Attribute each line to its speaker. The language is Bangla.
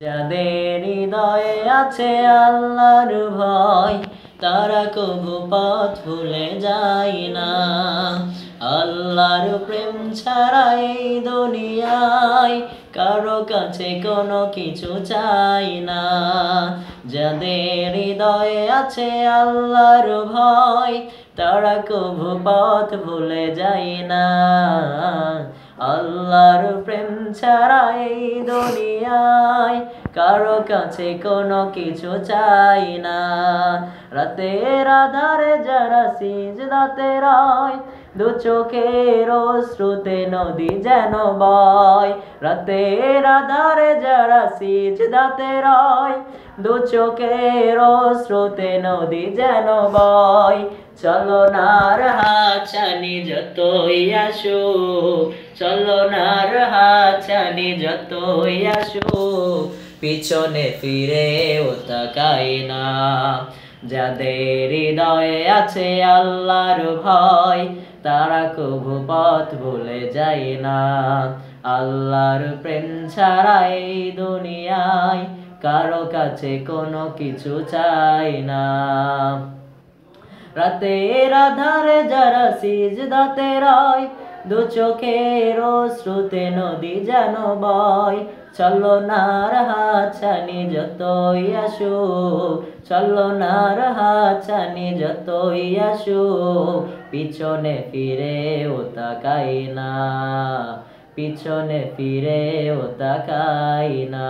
Speaker 1: যাদের হৃদয়ে আছে আল্লাহর ভয়, তারা কবু পথ ভুলে যায় না। আল্লাহর প্রেম ছাড়া এই দুনিয়ায় কারো কাছে কোনো কিছু চাই না। যাদের হৃদয়ে আছে আল্লাহর ভয়, তারা কবু পথ ভুলে যায় না। আল্লাহর প্রেম ছাড়া এই দুনিয়ায় কারো কাছে কোনো কিছু চাই না। রাতের আধারে যারা সিজদাতে রয়, দু চোখের অশ্রুতে নদী যেন বয়। রাতের আধারে যারা সিজদাতে রয়, দু চোখের অশ্রুতে নদী যেন বয়। চলো নার হাতছানি যতই আসুক, চলো নার হাতছানি যতই আসুক, পিছনে ফিরেও তাকাই না। যাদের হৃদয়ে আছে আল্লাহর ভয়, তারা কবু পথ ভুলে যায় না। আল্লাহর প্রেম ছাড়া এই দুনিয়ায় কারো কাছে কোনো কিছু চাই না। রাতের আধারে যারা সিজদাতে রয়, দু চোখের অশ্রুতে নদী যেন বয়। চলো নার হাতছানি যতই আসুক, চলো নার হাতছানি যতই আসুক, পিছনে ফিরেও তাকাই না, পিছনে ফিরেও তাকাই না।